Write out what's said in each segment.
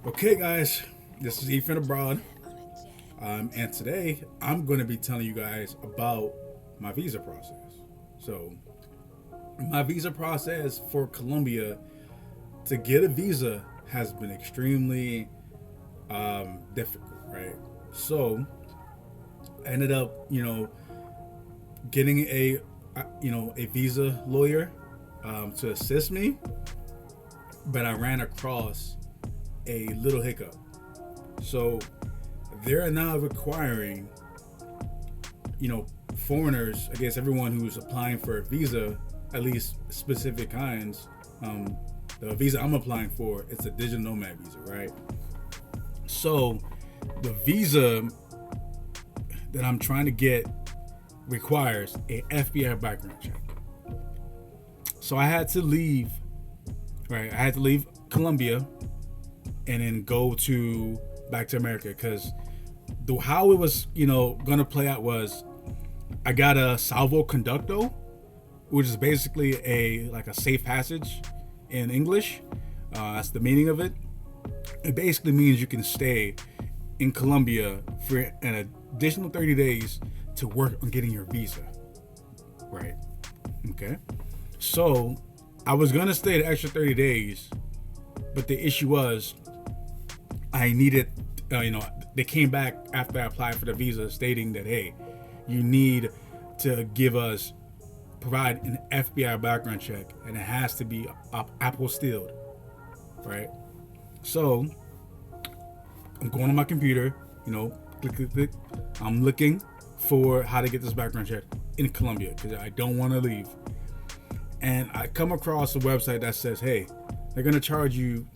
Okay, guys, this is Ethan Abroad, and today I'm going to be telling you guys about my visa process. So, my visa process for Colombia to get a visa has been extremely difficult, right? So, I ended up, getting a visa lawyer to assist me, but I ran across a little hiccup. So they're now requiring, foreigners, I guess everyone who's applying for a visa, at least specific kinds. The visa I'm applying for, it's a digital nomad visa, right? So the visa that I'm trying to get requires a FBI background check. So I had to leave, right? I had to leave Colombia and then go to back to America because how it was, gonna play out was I got a salvo conducto, which is basically a safe passage in English. That's the meaning of it. It basically means you can stay in Colombia for an additional 30 days to work on getting your visa. Right. Okay. So I was gonna stay the extra 30 days, but the issue was I needed, they came back after I applied for the visa stating that, hey, you need to provide an FBI background check, and it has to be apostilled, right? So I'm going on my computer, click. I'm looking for how to get this background check in Colombia because I don't want to leave. And I come across a website that says, hey, they're going to charge you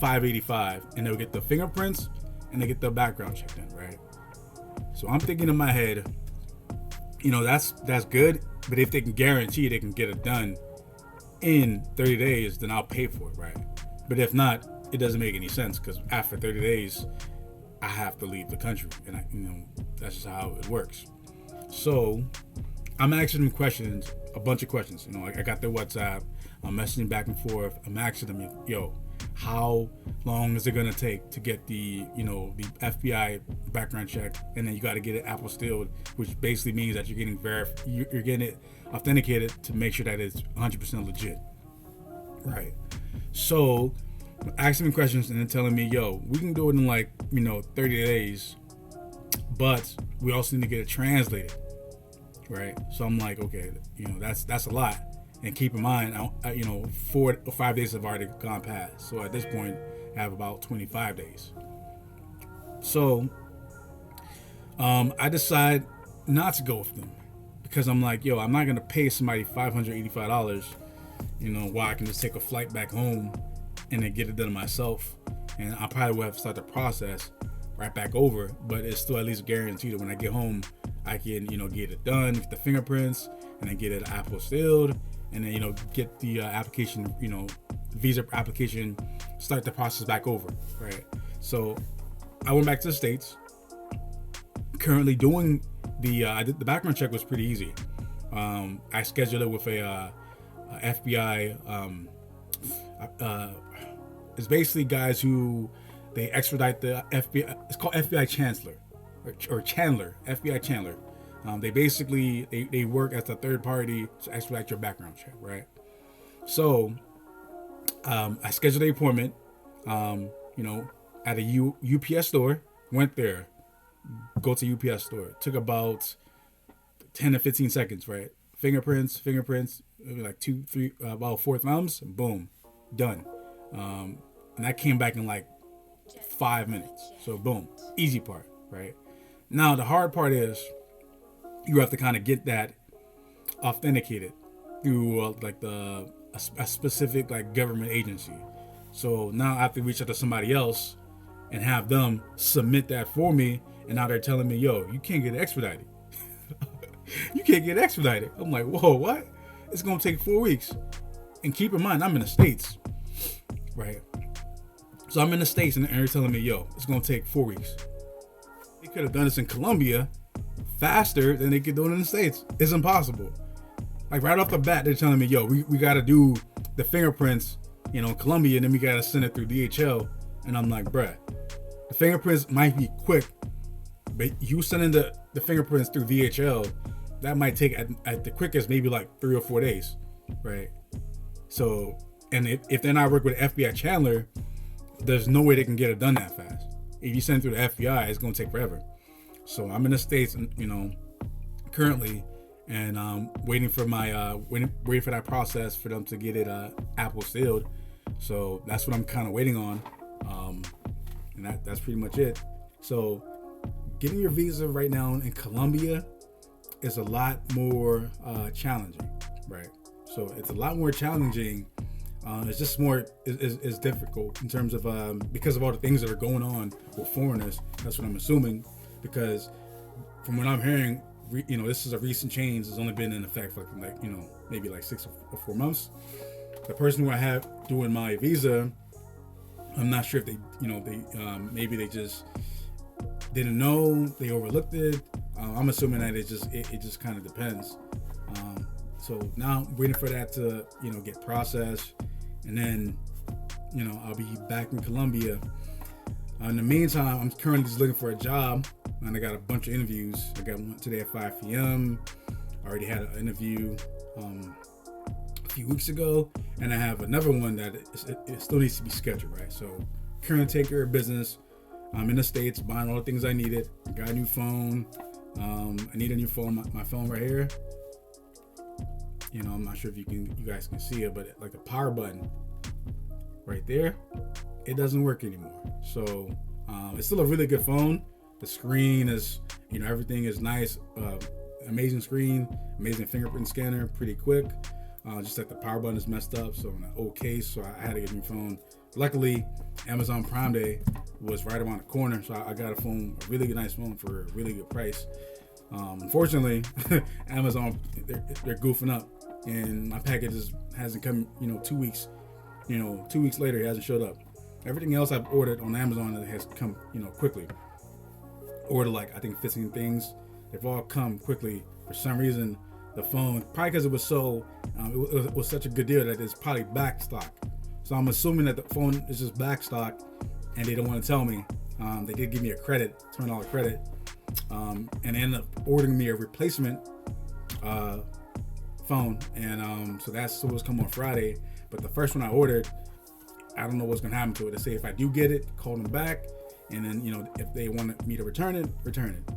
$585 and they'll get the fingerprints and they get the background check done, right? So I'm thinking in my head, that's good, but if they can guarantee they can get it done in 30 days, then I'll pay for it, right? But if not, it doesn't make any sense because after 30 days, I have to leave the country, and that's just how it works. So I'm asking them questions, a bunch of questions. I got their WhatsApp. I'm messaging back and forth. I'm asking them, how long is it gonna take to get the FBI background check, and then you got to get it apostilled, which basically means that you're getting it authenticated to make sure that it's 100% legit, right? So asking me questions and then telling me, we can do it in 30 days, but we also need to get it translated, right? So I'm like, okay, that's a lot. And keep in mind, 4 or 5 days have already gone past. So at this point, I have about 25 days. So I decide not to go with them because I'm like, I'm not gonna pay somebody $585, while I can just take a flight back home and then get it done myself. And I probably will have to start the process right back over, but it's still at least guaranteed that when I get home, I can, get it done, get the fingerprints, and then get it apostilled, and then, get the application, visa application, start the process back over, right? So I went back to the States. Currently doing the background check was pretty easy. I scheduled it with a FBI. It's basically guys who they expedite the FBI. It's called FBI Chancellor or Chandler, FBI Chandler. They basically they work as a third party to expedite your background check, right? So I scheduled an appointment, at a UPS store. Went there, go to UPS store. Took about 10 to 15 seconds, right? Fingerprints, like 2, 3, about 4 thumbs, and boom, done. And that came back in like 5 minutes. So boom, easy part, right? Now the hard part is you have to kind of get that authenticated through a specific government agency. So now I have to reach out to somebody else and have them submit that for me. And now they're telling me, you can't get expedited. You can't get expedited. I'm like, whoa, what? It's gonna take 4 weeks. And keep in mind, I'm in the States, right? So I'm in the States and they're telling me, it's gonna take 4 weeks. They could have done this in Colombia faster than they could do it in the States. It's impossible. Like right off the bat, they're telling me, we got to do the fingerprints, Colombia, and then we got to send it through DHL And I'm like, bruh, the fingerprints might be quick, but you sending the fingerprints through VHL, that might take at the quickest maybe like 3 or 4 days, right? So, and if they're not working with FBI Chandler, there's no way they can get it done that fast. If you send it through the FBI, it's gonna take forever. So I'm in the States, currently, and waiting for my waiting for that process for them to get it Apple sealed. So that's what I'm kind of waiting on, and that's pretty much it. So getting your visa right now in Colombia is a lot more challenging, right? So it's a lot more challenging. It's just more is difficult in terms of because of all the things that are going on with foreigners. That's what I'm assuming, because from what I'm hearing, this is a recent change. It's only been in effect for maybe like 6 or 4 months. The person who I have doing my visa, I'm not sure if they maybe they just didn't know, they overlooked it. I'm assuming that it just kind of depends. So now I'm waiting for that to get processed, and then I'll be back in Colombia. In the meantime, I'm currently just looking for a job, and I got a bunch of interviews. I got one today at 5 p.m. I already had an interview a few weeks ago, and I have another one that it still needs to be scheduled, right? So currently take care of business. I'm in the States buying all the things I needed. I got a new phone. I need a new phone. My phone right here. I'm not sure if you guys can see it, but like the power button right there, it doesn't work anymore. So it's still a really good phone. The screen is, everything is nice. Amazing screen, amazing fingerprint scanner, pretty quick. Just that the power button is messed up, so in an old case, so I had to get a new phone. Luckily, Amazon Prime Day was right around the corner, so I got a really nice phone for a really good price. Unfortunately, Amazon, they're goofing up, and my package hasn't come, 2 weeks. 2 weeks later, it hasn't showed up. Everything else I've ordered on Amazon has come, quickly. Ordered like, I think 15 things. They've all come quickly. For some reason, the phone, probably because it was so, it was such a good deal that it's probably back stock. So I'm assuming that the phone is just back stock, and they don't want to tell me. They did give me a credit, $20 credit, and they ended up ordering me a replacement phone, and so that's supposed to come on Friday. But the first one I ordered, I don't know what's gonna happen to it. They say if I do get it, call them back, and then if they want me to return it, return it.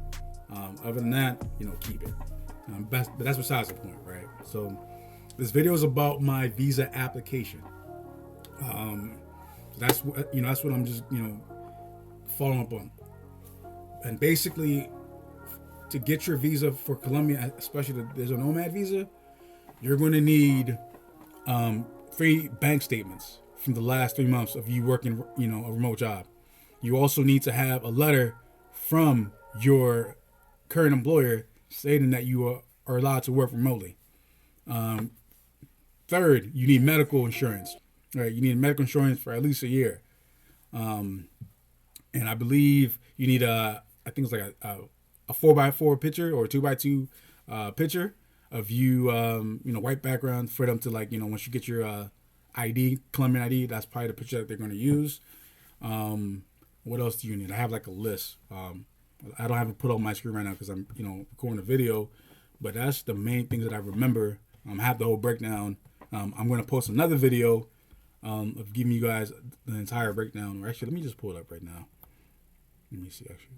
Other than that, keep it. But that's besides the point, right? So this video is about my visa application. That's what I'm just following up on. And basically, to get your visa for Colombia, especially there's a Nomad visa, you're going to need 3 bank statements from the last 3 months of you working, a remote job. You also need to have a letter from your current employer stating that you are allowed to work remotely. Third, you need medical insurance. Right, you need medical insurance for at least a year. And I believe you need I think it's like a 4x4 picture or a 2x2 picture of you, white background for them to once you get your ID, Colombian ID, that's probably the picture that they're going to use. What else do you need? I have like a list. I don't have it put on my screen right now because I'm, recording a video, but that's the main things that I remember. I have the whole breakdown. I'm going to post another video of giving you guys the entire breakdown. Or actually, let me just pull it up right now. Let me see. Actually,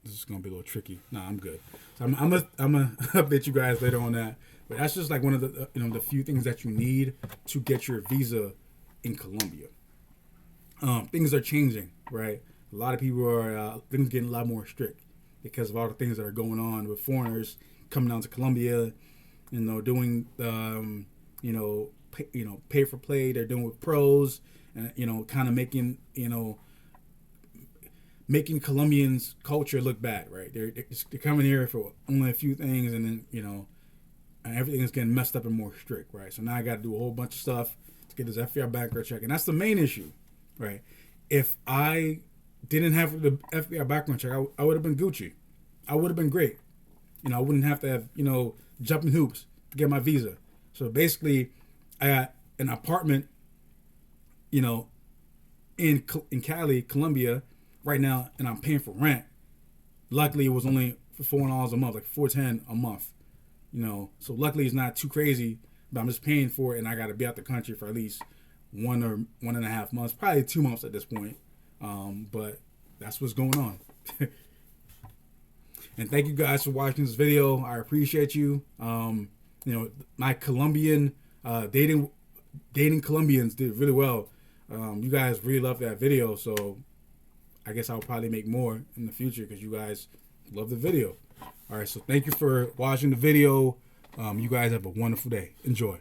this is gonna be a little tricky. Nah, I'm good. So I'm gonna update you guys later on that. But that's just like one of the the few things that you need to get your visa in Colombia. Things are changing, right? A lot of people are things getting a lot more strict because of all the things that are going on with foreigners coming down to Colombia. Doing pay for play. They're doing with pros, and kind of making Colombians' culture look bad, right? They're coming here for only a few things, and then and everything is getting messed up and more strict, right? So now I got to do a whole bunch of stuff to get this FBI background check, and that's the main issue, right? If I didn't have the FBI background check, I would have been Gucci. I would have been great. I wouldn't have to have jumping hoops to get my visa. So basically, I got an apartment, in Cali, Colombia, right now, and I'm paying for rent. Luckily, it was only for $4 a month, like $4.10 a month. You know, so luckily it's not too crazy, but I'm just paying for it, and I got to be out the country for at least 1 or 1.5 months, probably 2 months at this point. But that's what's going on. And thank you guys for watching this video. I appreciate you. You know, my Colombian dating Colombians did really well. You guys really loved that video, so I guess I'll probably make more in the future because you guys love the video. All right, so thank you for watching the video. You guys have a wonderful day. Enjoy.